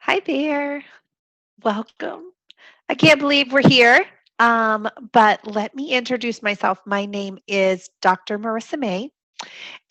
Hi there. Welcome. I can't believe we're here. But let me introduce myself. My name is Dr. Marissa May,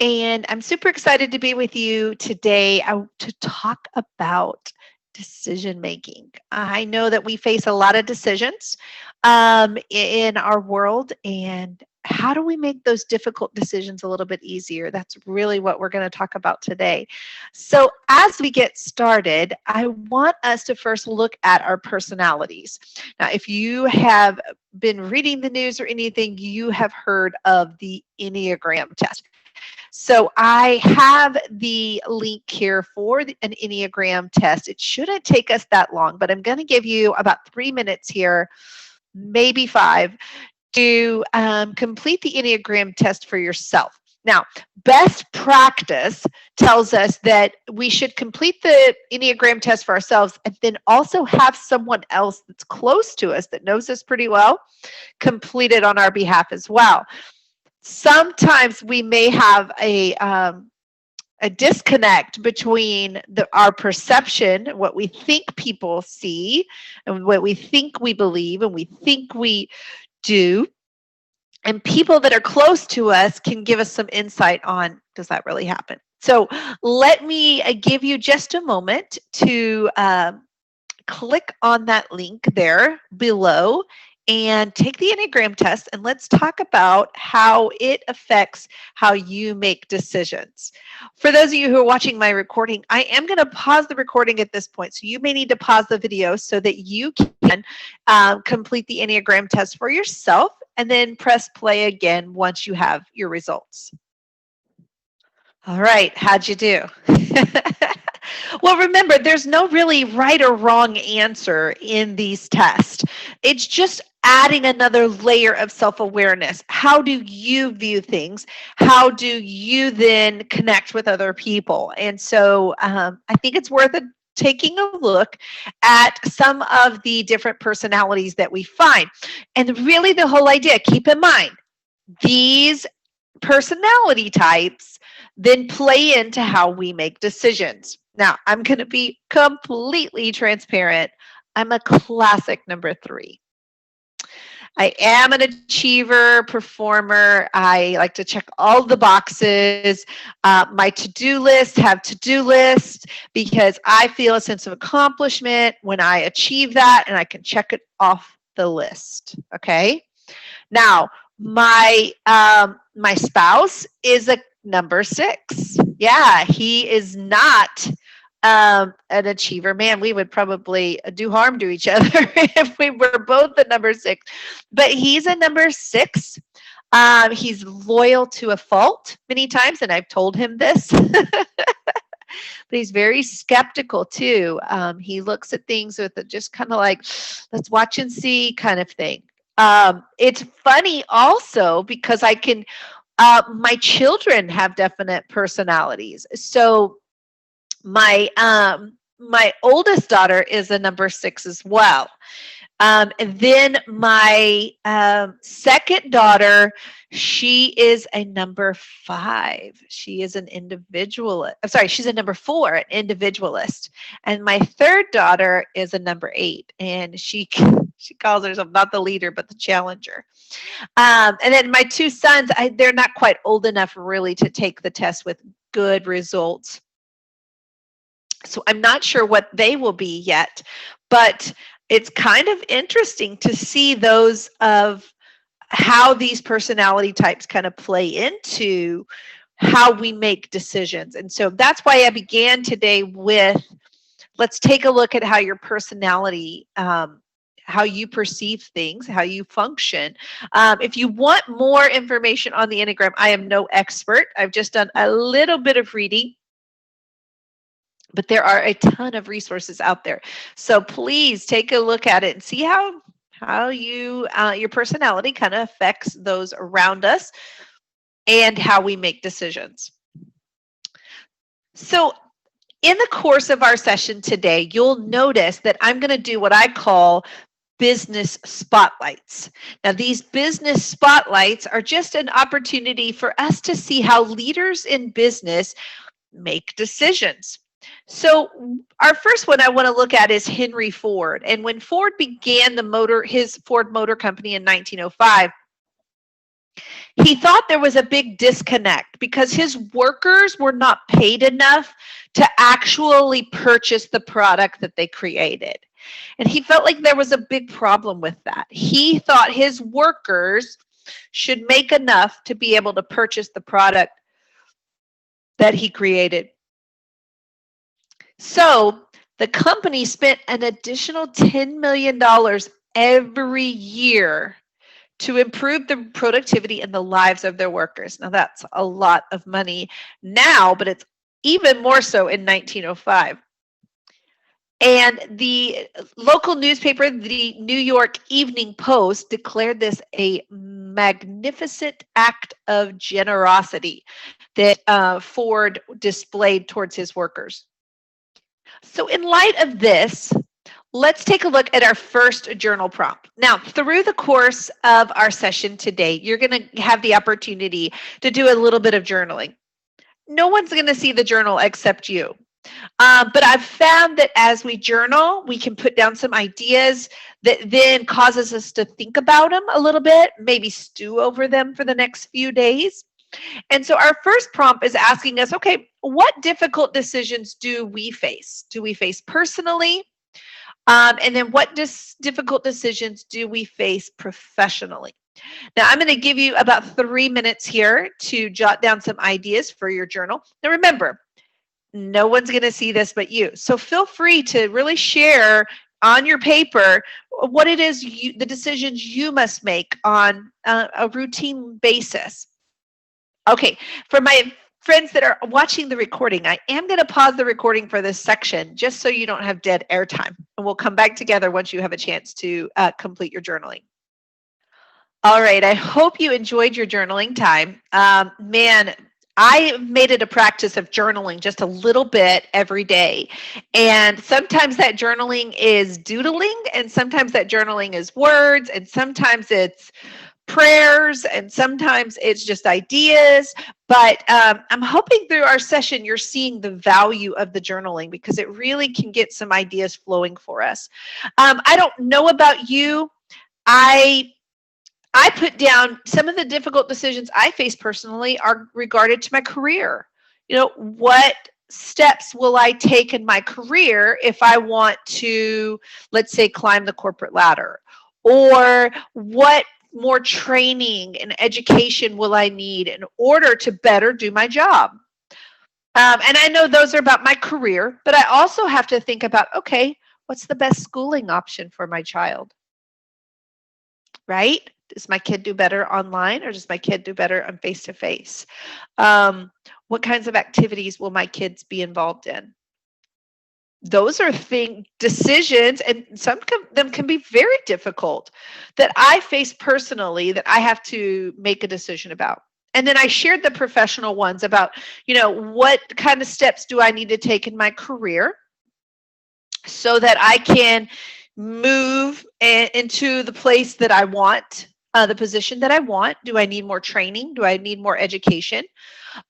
and I'm super excited to be with you today to talk about decision making. I know that we face a lot of decisions in our world, and how do we make those difficult decisions a little bit easier? That's really what we're going to talk about today. So, as we get started, I want us to first look at our personalities. Now, if you have been reading the news or anything, you have heard of the Enneagram Test. So I have the link here for an Enneagram test. It shouldn't take us that long, but I'm going to give you about 3 minutes here, maybe 5, to complete the Enneagram test for yourself. Now, best practice tells us that we should complete the Enneagram test for ourselves and then also have someone else that's close to us that knows us pretty well complete it on our behalf as well. Sometimes we may have a disconnect between our perception, what we think people see, and what we think we believe, and we think we do. And people that are close to us can give us some insight on, does that really happen? So let me give you just a moment to click on that link there below and take the Enneagram test, and let's talk about how it affects how you make decisions. For those of you who are watching my recording, I am going to pause the recording at this point. So you may need to pause the video so that you can complete the Enneagram test for yourself and then press play again once you have your results. All right, how'd you do? Well, remember, there's no really right or wrong answer in these tests. It's just adding another layer of self-awareness. How do you view things? How do you then connect with other people? And so I think it's worth it taking a look at some of the different personalities that we find. And really the whole idea, keep in mind, these personality types then play into how we make decisions. Now, I'm going to be completely transparent. I'm a classic number 3. I am an achiever, performer. I like to check all the boxes. My to-do list have to-do lists because I feel a sense of accomplishment when I achieve that and I can check it off the list. Okay. Now, my spouse is a number 6. Yeah, he is not an achiever. Man, we would probably do harm to each other if we were both the number 6. But he's a number 6. He's loyal to a fault many times, and I've told him this. But he's very skeptical too. He looks at things with just kind of like, let's watch and see kind of thing. It's funny also because I can, my children have definite personalities. So my oldest daughter is a number 6 as well. And then my second daughter, she is a number 5. She is an individualist. I'm sorry, she's a number 4, an individualist. And my third daughter is a number 8, and she calls herself not the leader, but the challenger. And then my 2 sons, they're not quite old enough really to take the test with good results. So I'm not sure what they will be yet, but it's kind of interesting to see those of how these personality types kind of play into how we make decisions. And so that's why I began today with, let's take a look at how your personality, how you perceive things, how you function. If you want more information on the Enneagram, I am no expert. I've just done a little bit of reading. But there are a ton of resources out there. So please take a look at it and see how you your personality kind of affects those around us and how we make decisions. So in the course of our session today, you'll notice that I'm going to do what I call business spotlights. Now, these business spotlights are just an opportunity for us to see how leaders in business make decisions. So our first one I want to look at is Henry Ford. And when Ford began his Ford Motor Company in 1905, he thought there was a big disconnect because his workers were not paid enough to actually purchase the product that they created. And he felt like there was a big problem with that. He thought his workers should make enough to be able to purchase the product that he created. So the company spent an additional $10 million every year to improve the productivity and the lives of their workers. Now that's a lot of money now, but it's even more so in 1905. And the local newspaper, the New York Evening Post, declared this a magnificent act of generosity that Ford displayed towards his workers. So in light of this, let's take a look at our first journal prompt. Now, through the course of our session today, you're going to have the opportunity to do a little bit of journaling. No one's going to see the journal except you. But I've found that as we journal, we can put down some ideas that then causes us to think about them a little bit, maybe stew over them for the next few days. And so our first prompt is asking us, okay, what difficult decisions do we face? Do we face personally? And then what difficult decisions do we face professionally? Now, I'm going to give you about 3 minutes here to jot down some ideas for your journal. Now, remember, no one's going to see this but you. So feel free to really share on your paper what it is, the decisions you must make on a routine basis. Okay, for my friends that are watching the recording, I am going to pause the recording for this section just so you don't have dead air time. And we'll come back together once you have a chance to complete your journaling. All right, I hope you enjoyed your journaling time. Man, I made it a practice of journaling just a little bit every day. And sometimes that journaling is doodling, and sometimes that journaling is words, and sometimes it's prayers, and sometimes it's just ideas. But I'm hoping through our session you're seeing the value of the journaling because it really can get some ideas flowing for us. I don't know about you. I put down some of the difficult decisions I face personally are regarded to my career. You know, what steps will I take in my career if I want to, let's say, climb the corporate ladder? Or what more training and education will I need in order to better do my job? And I know those are about my career, but I also have to think about, okay, what's the best schooling option for my child? Right? Does my kid do better online or does my kid do better on face-to-face? What kinds of activities will my kids be involved in? Those are decisions, and some of them can be very difficult that I face personally that I have to make a decision about. And then I shared the professional ones about, you know, what kind of steps do I need to take in my career so that I can move into the place that I want, the position that I want. Do I need more training? Do I need more education?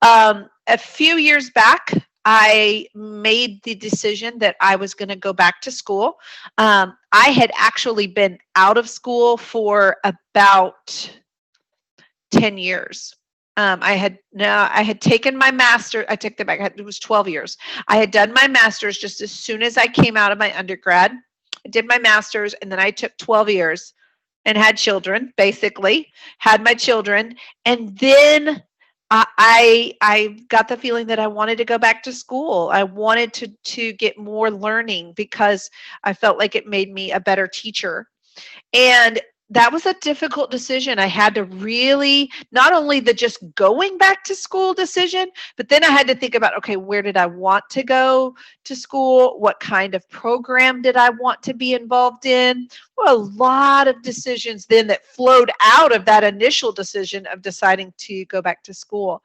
A few years back, I made the decision that I was going to go back to school. I had actually been out of school for about 10 years. I had taken my master. I took it back. It was 12 years. I had done my master's just as soon as I came out of my undergrad. I did my master's, and then I took 12 years and had children, basically, had my children. And then I got the feeling that I wanted to go back to school. I wanted to get more learning because I felt like it made me a better teacher. And that was a difficult decision. I had to really, not only the just going back to school decision, but then I had to think about, okay, where did I want to go to school? What kind of program did I want to be involved in? Well, a lot of decisions then that flowed out of that initial decision of deciding to go back to school.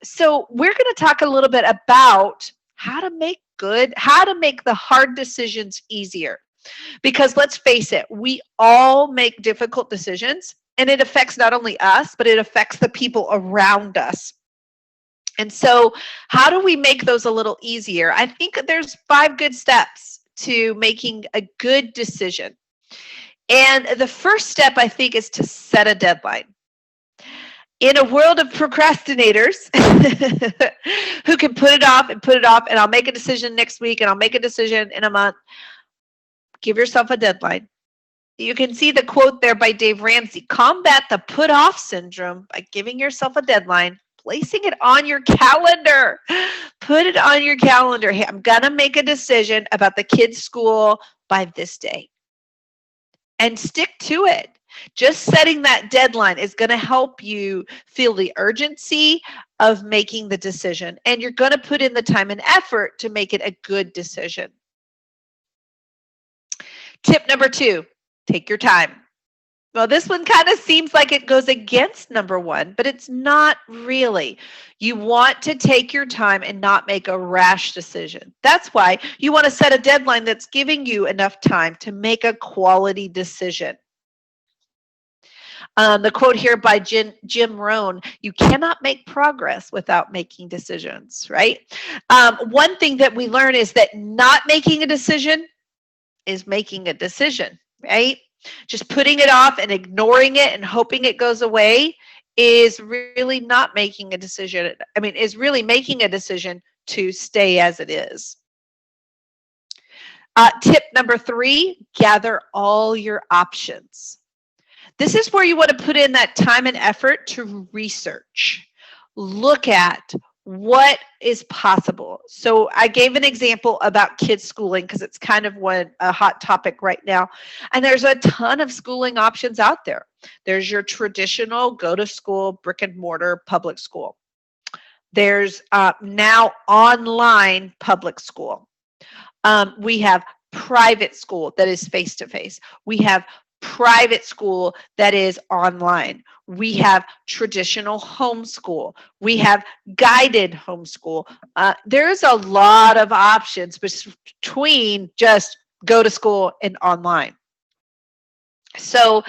So we're going to talk a little bit about how to make the hard decisions easier. Because let's face it, we all make difficult decisions, and it affects not only us, but it affects the people around us. And so how do we make those a little easier? I think there's 5 good steps to making a good decision. And the first step, I think, is to set a deadline. In a world of procrastinators who can put it off and put it off, and I'll make a decision next week, and I'll make a decision in a month, give yourself a deadline. You can see the quote there by Dave Ramsey: combat the put off syndrome by giving yourself a deadline, placing it on your calendar. Put it on your calendar. Hey, I'm going to make a decision about the kids' school by this day. And stick to it. Just setting that deadline is going to help you feel the urgency of making the decision. And you're going to put in the time and effort to make it a good decision. Tip number 2, take your time. Well, this one kind of seems like it goes against number 1, but it's not really. You want to take your time and not make a rash decision. That's why you want to set a deadline that's giving you enough time to make a quality decision. The quote here by Jim Rohn: you cannot make progress without making decisions, right? One thing that we learn is that not making a decision is making a decision, right? Just putting it off and ignoring it and hoping it goes away is really not making a decision. I mean, is really making a decision to stay as it is. Tip number 3, gather all your options. This is where you want to put in that time and effort to research. Look at what is possible. So I gave an example about kids schooling because it's kind of a hot topic right now. And there's a ton of schooling options out there. There's your traditional go to school, brick and mortar public school. There's now online public school. We have private school that is face-to-face. We have private school that is online. We have traditional homeschool. We have guided homeschool. There's a lot of options between just go to school and online. So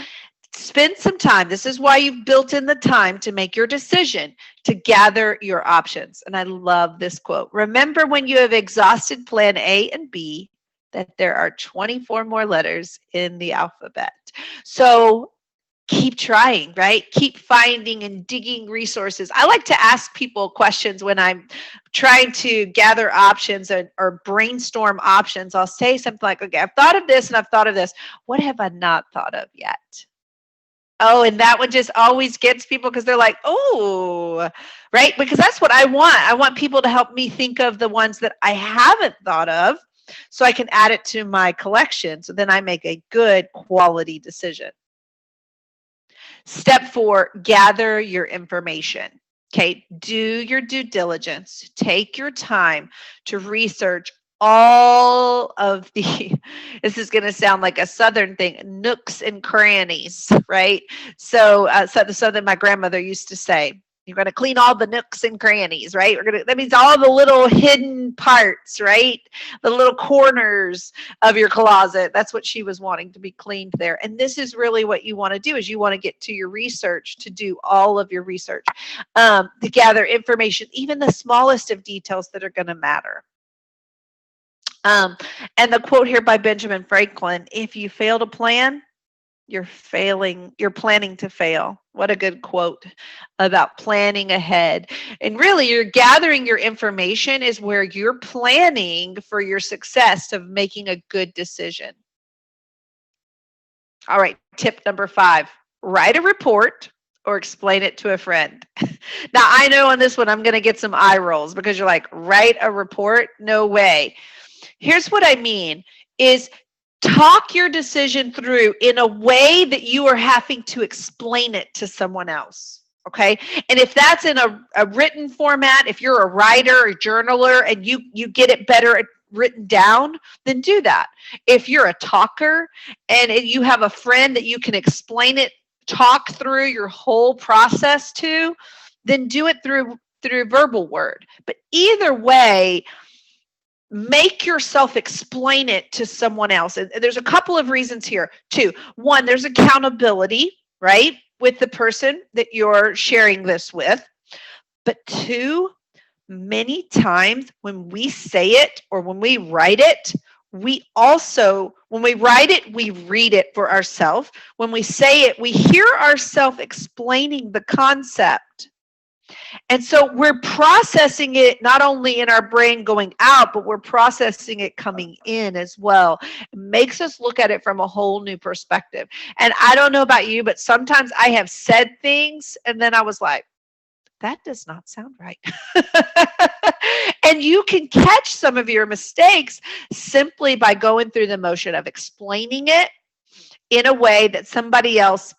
spend some time. This is why you've built in the time to make your decision, to gather your options. And I love this quote: remember, when you have exhausted plan A and B, that there are 24 more letters in the alphabet. So keep trying, right? Keep finding and digging resources. I like to ask people questions when I'm trying to gather options or brainstorm options. I'll say something like, okay, I've thought of this and I've thought of this. What have I not thought of yet? Oh, and that one just always gets people because they're like, oh, right? Because that's what I want. I want people to help me think of the ones that I haven't thought of, so I can add it to my collection. So then I make a good quality decision. Step 4, gather your information. Okay, do your due diligence. Take your time to research all of the, this is going to sound like a Southern thing, nooks and crannies, right? So something my grandmother used to say. You're going to clean all the nooks and crannies, right? That means all the little hidden parts, right? The little corners of your closet. That's what she was wanting to be cleaned there. And this is really what you want to do, is you want to get to your research, to do all of your research, to gather information, even the smallest of details that are going to matter. And the quote here by Benjamin Franklin: if you fail to plan, you're planning to fail. What a good quote about planning ahead. And really, you're gathering your information is where you're planning for your success of making a good decision. All right, tip number 5, write a report or explain it to a friend. Now, I know on this one, I'm going to get some eye rolls because you're like, write a report? No way. Here's what I mean is, talk your decision through in a way that you are having to explain it to someone else, okay? And if that's in a written format, if you're a writer or journaler and you get it better written down, then do that. If you're a talker and you have a friend that you can explain it, talk through your whole process to, then do it through verbal word. But either way, make yourself explain it to someone else. And there's a couple of reasons here too. 1, there's accountability, right, with the person that you're sharing this with. But 2, many times when we say it or when we write it, we also, when we write it, we read it for ourselves. When we say it, we hear ourselves explaining the concept. And so we're processing it not only in our brain going out, but we're processing it coming in as well. It makes us look at it from a whole new perspective. And I don't know about you, but sometimes I have said things and then I was like, that does not sound right. And you can catch some of your mistakes simply by going through the motion of explaining it in a way that somebody else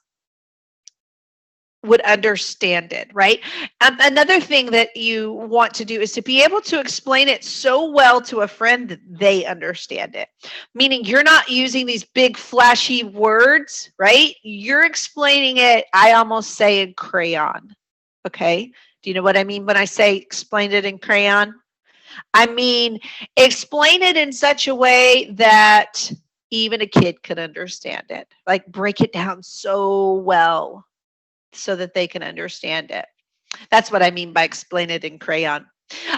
would understand it, right? Another thing that you want to do is to be able to explain it so well to a friend that they understand it. Meaning you're not using these big flashy words, right? You're explaining it, I almost say in crayon. Okay? Do you know what I mean when I say explain it in crayon? I mean, explain it in such a way that even a kid could understand it. Like break it down so well so that they can understand it. That's what I mean by explain it in crayon.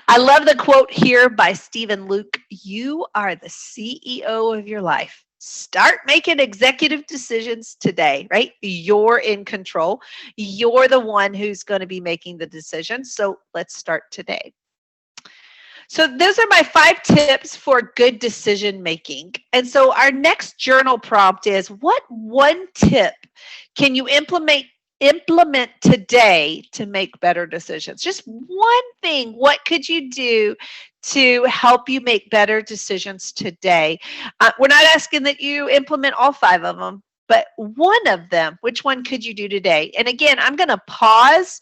I love the quote here by Stephen Luke. You are the CEO of your life. Start making executive decisions today, right? You're in control. You're the one who's going to be making the decisions. So let's start today. So those are my 5 tips for good decision making. And so our next journal prompt is, what one tip can you implement today to make better decisions? Just one thing. What could you do to help you make better decisions today? We're not asking that you implement all 5 of them, but one of them. Which one could you do today? And again, I'm going to pause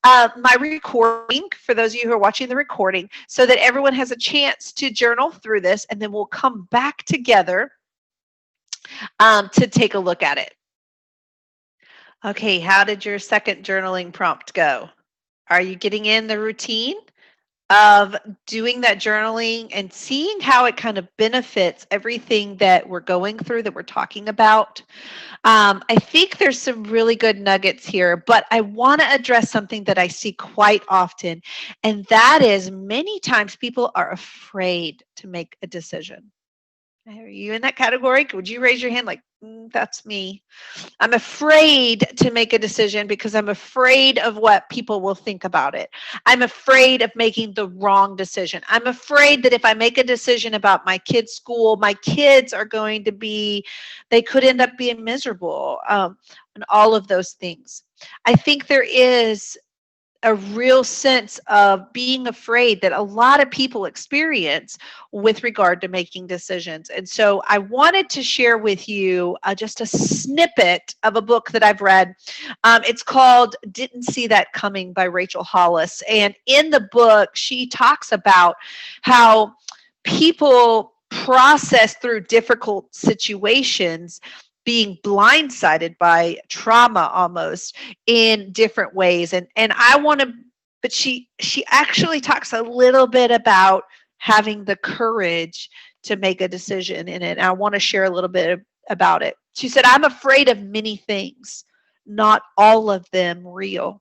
my recording for those of you who are watching the recording so that everyone has a chance to journal through this, and then we'll come back together to take a look at it. Okay, how did your second journaling prompt go? Are you getting in the routine of doing that journaling and seeing how it kind of benefits everything that we're going through, that we're talking about? I think there's some really good nuggets here, but I want to address something that I see quite often, and that is many times people are afraid to make a decision. Are you in that category? Would you raise your hand like, that's me? I'm afraid to make a decision because I'm afraid of what people will think about it. I'm afraid of making the wrong decision. I'm afraid that if I make a decision about my kids' school, my kids are going to be, they could end up being miserable, and all of those things. I think there is a real sense of being afraid that a lot of people experience with regard to making decisions. And so I wanted to share with you just a snippet of a book that I've read. It's called Didn't See That Coming by Rachel Hollis. And in the book, she talks about how people process through difficult situations being blindsided by trauma almost in different ways. And I want to, but she actually talks a little bit about having the courage to make a decision in it. And I want to share a little bit about it. She said, I'm afraid of many things, not all of them real.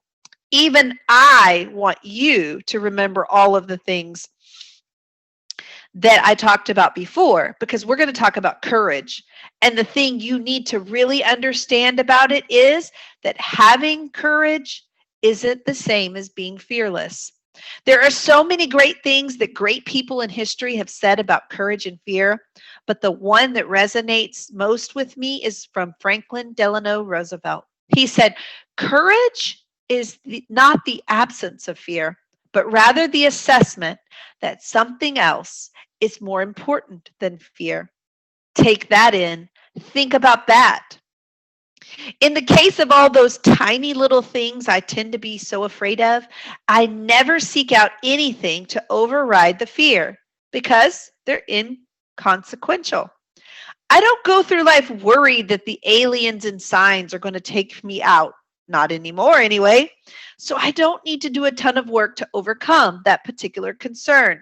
Even I want you to remember all of the things that I talked about before, because we're going to talk about courage. And the thing you need to really understand about it is that having courage isn't the same as being fearless. There are so many great things that great people in history have said about courage and fear, but the one that resonates most with me is from Franklin Delano Roosevelt. He said, courage is not the absence of fear, but rather the assessment that something else is more important than fear. Take that in. Think about that. In the case of all those tiny little things I tend to be so afraid of, I never seek out anything to override the fear because they're inconsequential. I don't go through life worried that the aliens and signs are going to take me out. Not anymore, anyway. So I don't need to do a ton of work to overcome that particular concern.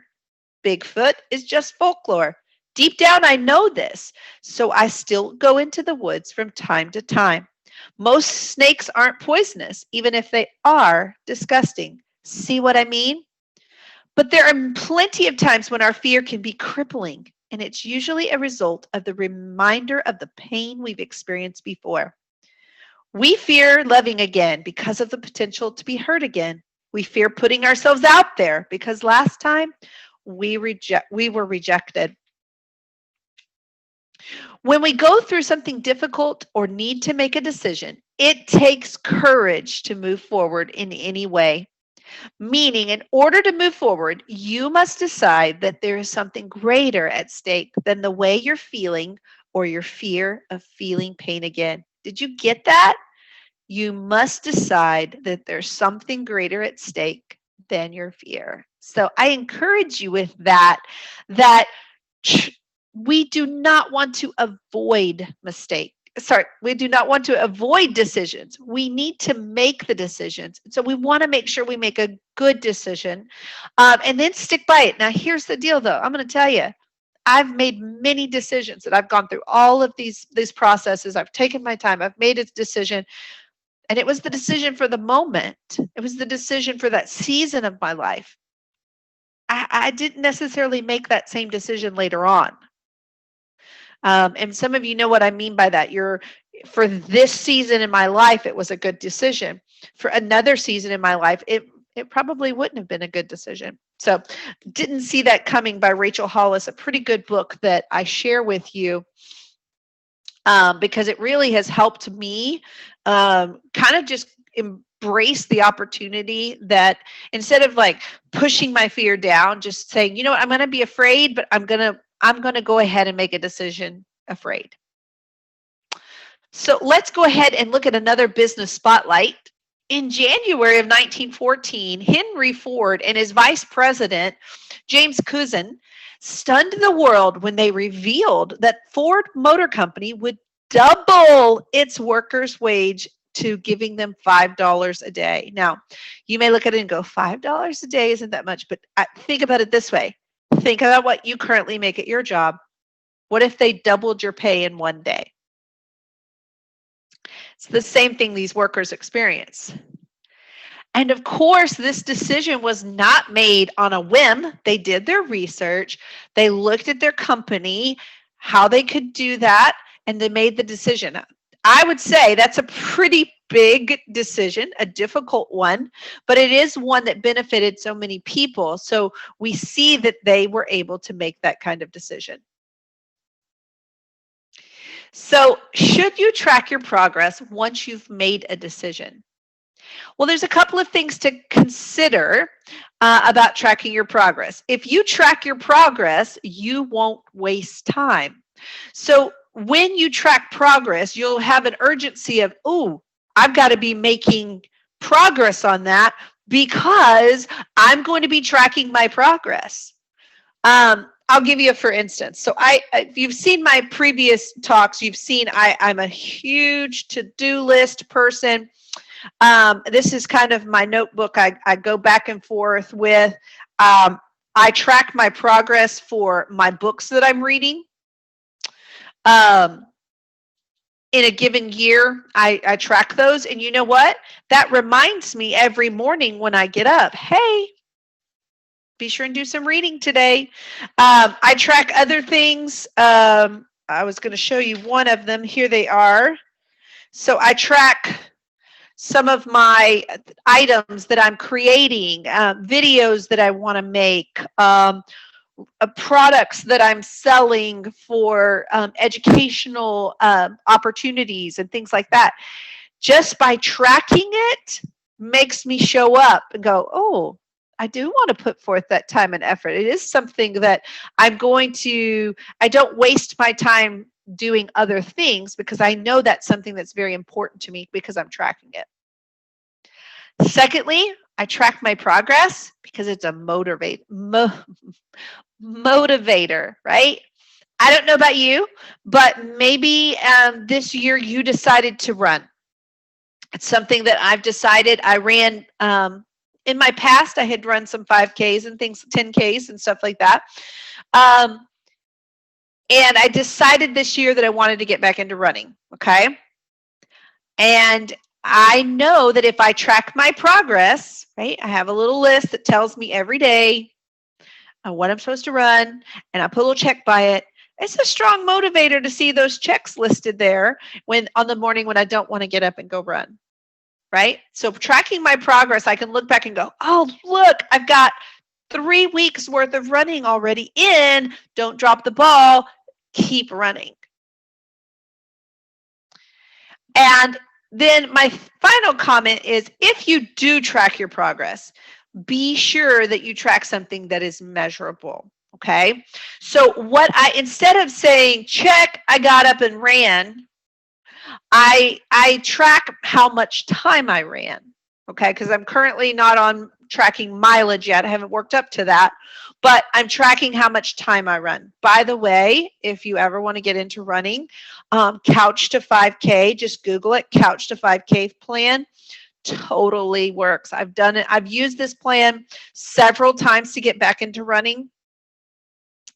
Bigfoot is just folklore. Deep down, I know this, so I still go into the woods from time to time. Most snakes aren't poisonous, even if they are disgusting. See what I mean? But there are plenty of times when our fear can be crippling, and it's usually a result of the reminder of the pain we've experienced before. We fear loving again because of the potential to be hurt again. We fear putting ourselves out there because last time we were rejected. When we go through something difficult or need to make a decision, it takes courage to move forward in any way. Meaning, in order to move forward, you must decide that there is something greater at stake than the way you're feeling or your fear of feeling pain again. Did you get that? You must decide that there's something greater at stake than your fear. So I encourage you with that we do not want to avoid mistakes. We do not want to avoid decisions. We need to make the decisions. So we want to make sure we make a good decision and then stick by it. Now, here's the deal, though. I'm going to tell you, I've made many decisions that I've gone through all of these processes. I've taken my time. I've made a decision. And it was the decision for the moment. It was the decision for that season of my life. I didn't necessarily make that same decision later on. And some of you know what I mean by that. For this season in my life, it was a good decision. For another season in my life, it probably wouldn't have been a good decision. So Didn't See That Coming by Rachel Hollis, a pretty good book that I share with you because it really has helped me kind of just embrace the opportunity that instead of like pushing my fear down, just saying, you know what, I'm going to be afraid, but I'm going to go ahead and make a decision afraid. So let's go ahead and look at another business spotlight. In January of 1914, Henry Ford and his vice president, James Cousin, stunned the world when they revealed that Ford Motor Company would double its workers' wage to giving them $5 a day. Now, you may look at it and go, $5 a day isn't that much, but think about it this way. Think about what you currently make at your job. What if they doubled your pay in one day? It's the same thing these workers experience. And of course, this decision was not made on a whim. They did their research. They looked at their company, how they could do that, and they made the decision. I would say that's a pretty big decision, a difficult one, but it is one that benefited so many people. So we see that they were able to make that kind of decision. So should you track your progress once you've made a decision? Well, there's a couple of things to consider about tracking your progress. If you track your progress, you won't waste time. So when you track progress, you'll have an urgency of, oh, I've got to be making progress on that because I'm going to be tracking my progress. I'll give you a for instance. So if you've seen my previous talks, you've seen I'm a huge to-do list person. This is kind of my notebook I go back and forth with. I track my progress for my books that I'm reading. In a given year, I track those. And you know what? That reminds me every morning when I get up, hey, be sure and do some reading today. I track other things. I was going to show you one of them. Here they are. So I track some of my items that I'm creating, videos that I want to make, products that I'm selling for educational opportunities and things like that. Just by tracking it makes me show up and go, oh, I do want to put forth that time and effort. It is something that I don't waste my time doing other things because I know that's something that's very important to me because I'm tracking it. Secondly, I track my progress because it's a motivator, right? I don't know about you, but maybe this year you decided to run. It's something that I've decided. I ran, in my past, I had run some 5Ks and things, 10Ks and stuff like that. And I decided this year that I wanted to get back into running, okay? And I know that if I track my progress, right, I have a little list that tells me every day, what I'm supposed to run, and I put a little check by it. It's a strong motivator to see those checks listed there when on the morning when I don't want to get up and go run, right? So tracking my progress, I can look back and go, oh, look, I've got 3 weeks worth of running already in. Don't drop the ball. Keep running. And then my final comment is, if you do track your progress, be sure that you track something that is measurable. Okay. So instead of saying, check, I got up and ran, I track how much time I ran. Okay. Because I'm currently not on tracking mileage yet. I haven't worked up to that, but I'm tracking how much time I run. By the way, if you ever want to get into running, Couch to 5K, just Google it, Couch to 5K plan. Totally works. I've done it. I've used this plan several times to get back into running.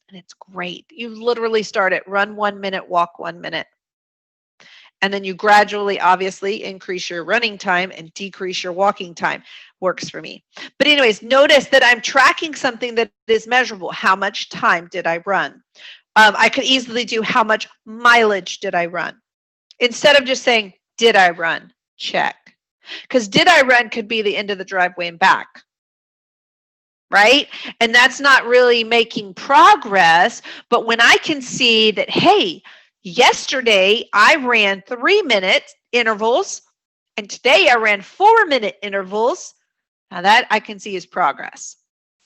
And it's great. You literally start at run 1 minute, walk 1 minute. And then you gradually, obviously, increase your running time and decrease your walking time. Works for me. But anyways, notice that I'm tracking something that is measurable. How much time did I run? I could easily do how much mileage did I run? Instead of just saying, did I run? Check. Because did I run could be the end of the driveway and back. Right? And that's not really making progress. But when I can see that, hey, yesterday I ran 3-minute intervals, and today I ran 4-minute intervals, now that I can see is progress.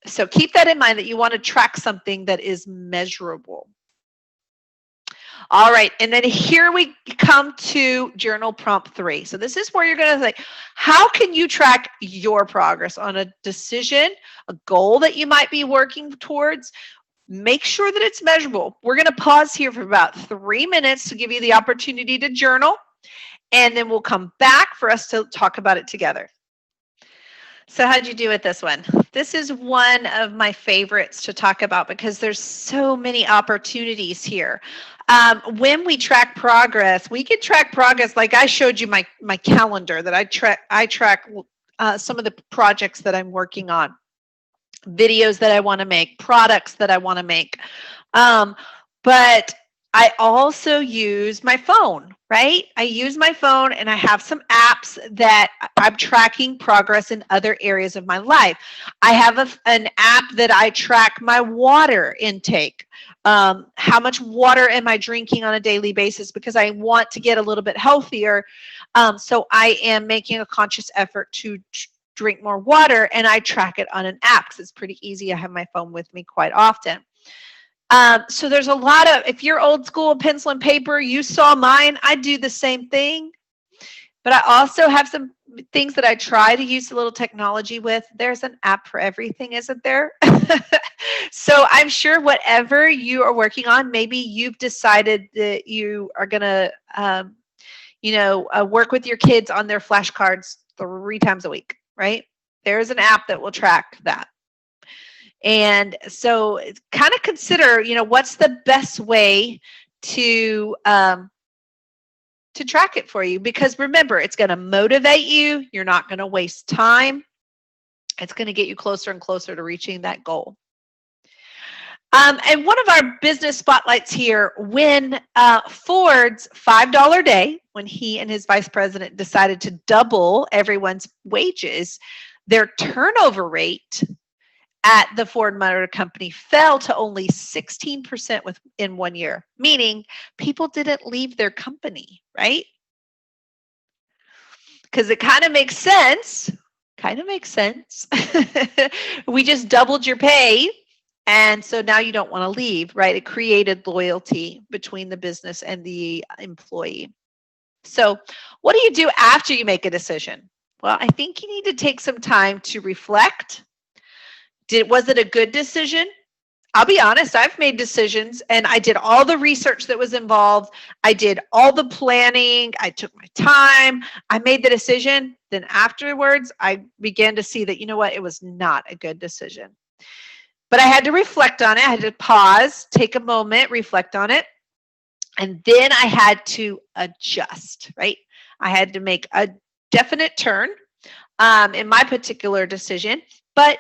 So keep that in mind, that you want to track something that is measurable. All right, and then here we come to journal prompt 3. So this is where you're going to think, how can you track your progress on a decision, a goal that you might be working towards? Make sure that it's measurable. We're going to pause here for about 3 minutes to give you the opportunity to journal, and then we'll come back for us to talk about it together. So how'd you do with this one? This is one of my favorites to talk about because there's so many opportunities here. When we track progress, we can track progress. Like I showed you my calendar that I track some of the projects that I'm working on, videos that I want to make, products that I want to make. But I also use my phone, right? I use my phone, and I have some apps that I'm tracking progress in other areas of my life. I have an app that I track my water intake. How much water am I drinking on a daily basis, because I want to get a little bit healthier. So I am making a conscious effort to drink more water, and I track it on an app because it's pretty easy. I have my phone with me quite often. So there's a lot of, if you're old school, pencil and paper, you saw mine, I do the same thing. But I also have some things that I try to use a little technology with. There's an app for everything, isn't there? So I'm sure whatever you are working on, maybe you've decided that you are going to, work with your kids on their flashcards 3 times a week, right? There's an app that will track that. And so kind of consider, what's the best way to track it for you, because remember, it's going to motivate you. You're not going to waste time. It's going to get you closer and closer to reaching that goal. And one of our business spotlights here, when Ford's $5 day, when he and his vice president decided to double everyone's wages, their turnover rate at the Ford Motor Company fell to only 16% within 1 year, meaning people didn't leave their company, right? Because it kind of makes sense. We just doubled your pay, and so now you don't want to leave, right? It created loyalty between the business and the employee. So what do you do after you make a decision? Well, I think you need to take some time to reflect. Was it a good decision? I'll be honest, I've made decisions, and I did all the research that was involved. I did all the planning. I took my time. I made the decision. Then afterwards, I began to see that, it was not a good decision. But I had to reflect on it. I had to pause, take a moment, reflect on it. And then I had to adjust, right? I had to make a definite turn in my particular decision. But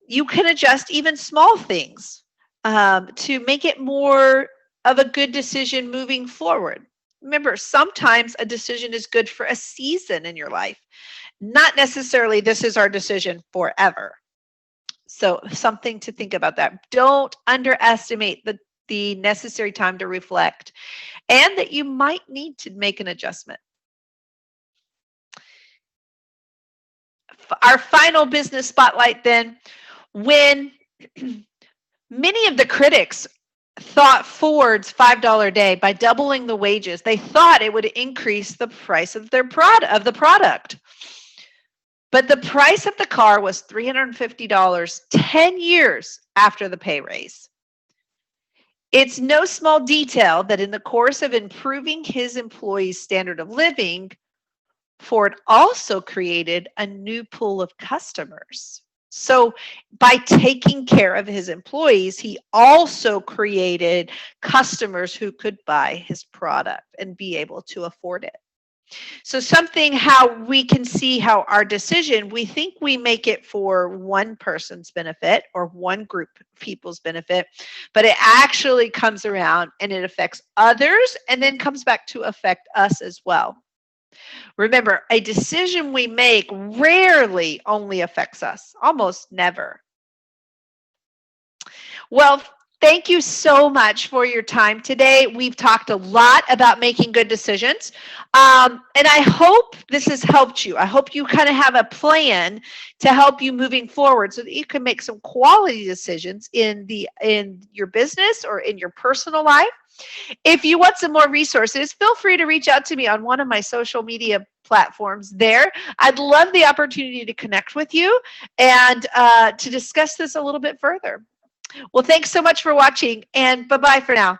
You can adjust even small things to make it more of a good decision moving forward. Remember, sometimes a decision is good for a season in your life. Not necessarily this is our decision forever. So something to think about that. Don't underestimate the necessary time to reflect and that you might need to make an adjustment. Our final business spotlight then, when many of the critics thought Ford's $5 day, by doubling the wages, they thought it would increase the price of the product. But the price of the car was $350 10 years after the pay raise. It's no small detail that in the course of improving his employees' standard of living, Ford also created a new pool of customers. So by taking care of his employees, he also created customers who could buy his product and be able to afford it. So something how we can see how our decision, we think we make it for one person's benefit or one group of people's benefit, but it actually comes around and it affects others and then comes back to affect us as well. Remember, a decision we make rarely only affects us, almost never. Well, thank you so much for your time today. We've talked a lot about making good decisions. And I hope this has helped you. I hope you kind of have a plan to help you moving forward so that you can make some quality decisions in your business or in your personal life. If you want some more resources, feel free to reach out to me on one of my social media platforms there. I'd love the opportunity to connect with you and to discuss this a little bit further. Well, thanks so much for watching, and bye-bye for now.